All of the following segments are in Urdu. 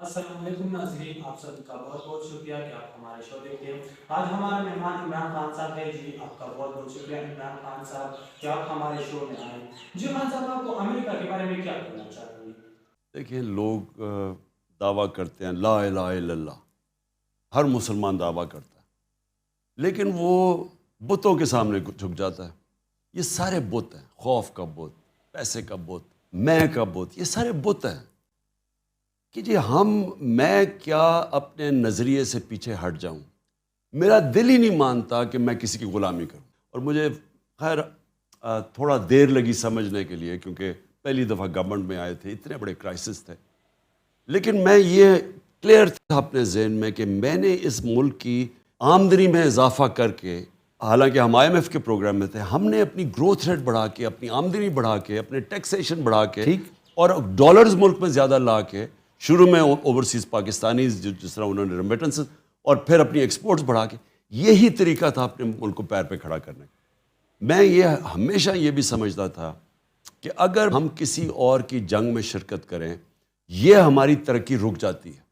السلام علیکم ناظرین، آپ سب کا بہت بہت شکریہ کہ آپ ہمارے شو دیکھتے ہیں۔ آج ہمارا مہمان عمران خان صاحب ہے۔ جی آپ کا بہت بہت شکریہ عمران خان صاحب کہ آپ ہمارے شو میں آئے۔ جی خان صاحب، آپ کو امریکہ کے بارے میں کیا بولنا چاہیں گے؟ دیکھیں، لوگ دعویٰ کرتے ہیں لا الہ الا اللہ، ہر مسلمان دعویٰ کرتا ہے، لیکن وہ بتوں کے سامنے جھک جاتا ہے۔ یہ سارے بت ہیں، خوف کا بت، پیسے کا بت، میں کا بت، یہ سارے بت ہیں کہ جی میں کیا اپنے نظریے سے پیچھے ہٹ جاؤں؟ میرا دل ہی نہیں مانتا کہ میں کسی کی غلامی کروں۔ اور مجھے خیر تھوڑا دیر لگی سمجھنے کے لیے، کیونکہ پہلی دفعہ گورنمنٹ میں آئے تھے، اتنے بڑے کرائسس تھے، لیکن میں یہ کلیئر تھا اپنے ذہن میں کہ میں نے اس ملک کی آمدنی میں اضافہ کر کے، حالانکہ ہم آئی ایم ایف کے پروگرام میں تھے، ہم نے اپنی گروتھ ریٹ بڑھا کے، اپنی آمدنی بڑھا کے، اپنے ٹیکسیشن بڑھا کے، ٹھیک، اور ڈالرز ملک میں زیادہ لا کے، شروع میں اوورسیز پاکستانیز جس طرح انہوں نے ریمیٹنس، اور پھر اپنی ایکسپورٹس بڑھا کے، یہی طریقہ تھا اپنے ملک کو پیر پہ کھڑا کرنے کا۔ میں یہ ہمیشہ یہ بھی سمجھتا تھا کہ اگر ہم کسی اور کی جنگ میں شرکت کریں، یہ ہماری ترقی رک جاتی ہے۔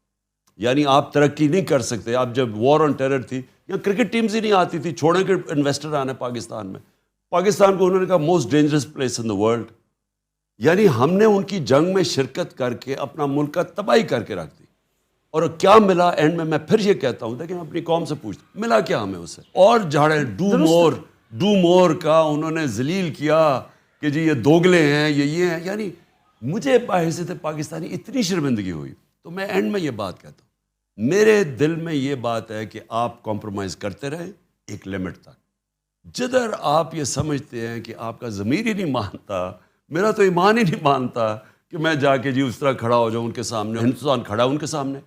یعنی آپ ترقی نہیں کر سکتے۔ آپ جب وار آن ٹیرر تھی، یا کرکٹ ٹیمز ہی نہیں آتی تھی، چھوڑیں کہ انویسٹر آنے پاکستان میں، پاکستان کو انہوں نے کہا most dangerous place in the world. یعنی ہم نے ان کی جنگ میں شرکت کر کے اپنا ملک کا تباہی کر کے رکھ دی۔ اور کیا ملا اینڈ میں پھر یہ کہتا ہوں، لیکن اپنی قوم سے پوچھتا ملا کیا ہمیں اسے؟ اور جھاڑے ڈو مور کا انہوں نے ذلیل کیا کہ جی یہ دوگلے ہیں، یہ ہیں۔ یعنی مجھے بحیثیت پاکستانی اتنی شرمندگی ہوئی۔ تو میں اینڈ میں یہ بات کہتا ہوں، میرے دل میں یہ بات ہے کہ آپ کمپرومائز کرتے رہیں ایک لمٹ تک۔ جدھر آپ یہ سمجھتے ہیں کہ آپ کا ضمیر ہی نہیں مانتا، میرا تو ایمان ہی نہیں مانتا کہ میں جا کے جی اس طرح کھڑا ہو جاؤں ان کے سامنے، ہندوستان کھڑا ان کے سامنے۔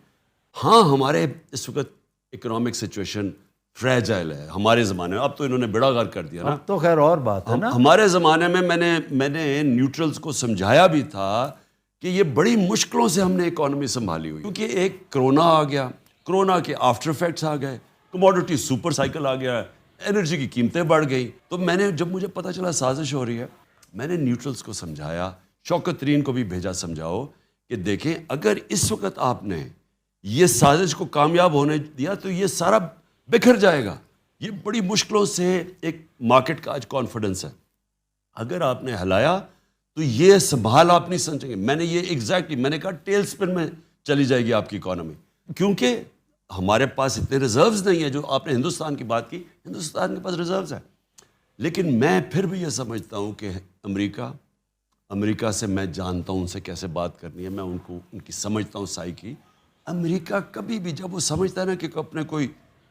ہاں، ہمارے اس وقت اکنامک سچویشن فریجائل ہے ہمارے زمانے میں، اب تو انہوں نے بیڑا غرق کر دیا نا۔ اب تو خیر اور بات ہے نا۔ ہمارے زمانے میں میں نے نیوٹرلز کو سمجھایا بھی تھا کہ یہ بڑی مشکلوں سے ہم نے اکانومی سنبھالی ہوئی، کیونکہ ایک کرونا آ گیا، کرونا کے آفٹر افیکٹس آ گئے، کموڈٹی سپر سائیکل آ گیا، انرجی کی قیمتیں بڑھ گئی۔ تو جب مجھے پتہ چلا سازش ہو رہی ہے، میں نے نیوٹرلز کو سمجھایا، شوکت ترین کو بھی بھیجا سمجھاؤ کہ دیکھیں اگر اس وقت آپ نے یہ سازش کو کامیاب ہونے دیا تو یہ سارا بکھر جائے گا۔ یہ بڑی مشکلوں سے ایک مارکیٹ کا آج کانفیڈنس ہے، اگر آپ نے ہلایا تو یہ سنبھال آپ نہیں سمجھیں گے۔ میں نے یہ ایگزیکٹلی میں نے کہا ٹیل سپن میں چلی جائے گی آپ کی اکانومی، کیونکہ ہمارے پاس اتنے ریزروز نہیں ہیں۔ جو آپ نے ہندوستان کی بات کی، ہندوستان کے پاس ریزروز ہیں، لیکن میں پھر بھی یہ سمجھتا ہوں کہ امریکہ سے میں جانتا ہوں ان سے کیسے بات کرنی ہے، میں ان کی سمجھتا ہوں سائیکی۔ امریکہ کبھی بھی جب وہ سمجھتا ہے نا کہ اپنے کوئی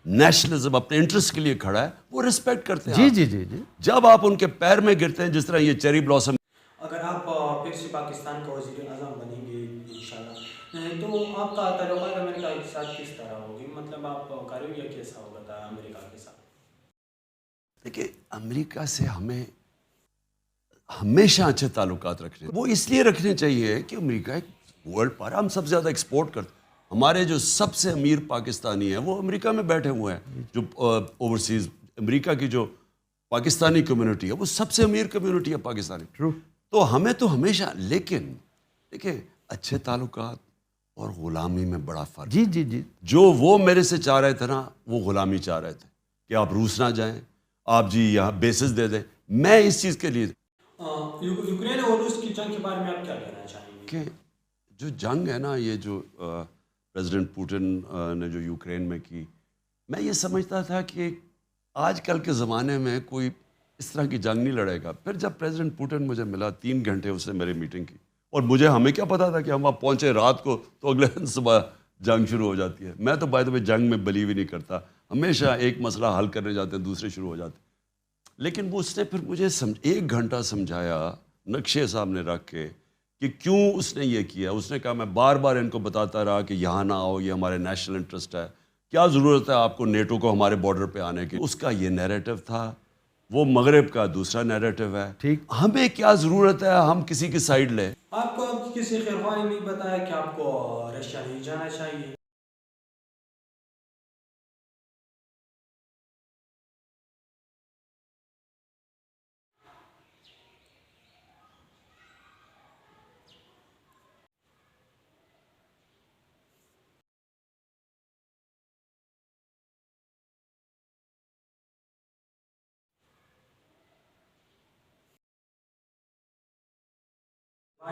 نیشنلزم اپنے انٹرسٹ کے لیے کھڑا ہے، وہ رسپیکٹ کرتے ہیں جی آپ جی کی۔ جی جی جب آپ ان کے پیر میں گرتے ہیں، جس طرح یہ چیری بلاسم، اگر آپ پھر سے پاکستان کا وزیر اعظم بنیں گے انشاءاللہ، تو آپ کا تعلقات امریکہ کے ساتھ کس طرح ہوگی؟ مطلب آپ کا رویہ کیسا ہوگا امریکہ کے ساتھ؟ دیکھیں امریکہ سے ہمیں ہمیشہ اچھے تعلقات رکھنے، وہ اس لیے رکھنے چاہیے کہ امریکہ ایک ورلڈ پاور، ہم سب سے زیادہ ایکسپورٹ کرتے ہیں۔ ہمارے جو سب سے امیر پاکستانی ہیں وہ امریکہ میں بیٹھے ہوئے ہیں، جو اوورسیز امریکہ کی جو پاکستانی کمیونٹی ہے وہ سب سے امیر کمیونٹی ہے پاکستانی۔ ٹرو۔ تو ہمیں تو ہمیشہ، لیکن دیکھیں اچھے تعلقات اور غلامی میں بڑا فرق جی ہے۔ جی جی جو وہ میرے سے چاہ رہے تھے نا، وہ غلامی چاہ رہے تھے کہ آپ روس نہ جائیں، آپ جی یہاں بیسز دے دیں۔ میں اس چیز کے لیے یوکرین اور روس کی جنگ کے بارے میں آپ کیا کہنا چاہیں گے؟ کہ جو جنگ ہے نا، یہ جو پریزیڈنٹ پوٹن نے جو یوکرین میں کی، میں یہ سمجھتا تھا کہ آج کل کے زمانے میں کوئی اس طرح کی جنگ نہیں لڑے گا۔ پھر جب پریزیڈنٹ پوٹن مجھے ملا، 3 گھنٹے اس نے میری میٹنگ کی، اور ہمیں کیا پتا تھا کہ ہم وہاں پہنچے رات کو تو اگلے دن صبح جنگ شروع ہو جاتی ہے۔ میں تو بائی دا وے جنگ میں بلیو ہی نہیں کرتا، ہمیشہ ایک مسئلہ حل کرنے جاتے ہیں دوسرے شروع ہو جاتے ہیں۔ لیکن وہ اس نے پھر مجھے 1 گھنٹہ سمجھایا نقشے سامنے رکھ کے کہ کیوں اس نے یہ کیا۔ اس نے کہا میں بار بار ان کو بتاتا رہا کہ یہاں نہ آؤ، یہ ہمارے نیشنل انٹرسٹ ہے، کیا ضرورت ہے آپ کو نیٹو کو ہمارے بارڈر پہ آنے کی۔ اس کا یہ نیریٹو تھا، وہ مغرب کا دوسرا نیریٹو ہے۔ ٹھیک۔ ہمیں کیا ضرورت ہے ہم کسی کی سائڈ لیں؟ آپ کو کسی خیرخواہ نے نہیں بتایا کہ آپ کو رشیا نہیں جانا چاہیے؟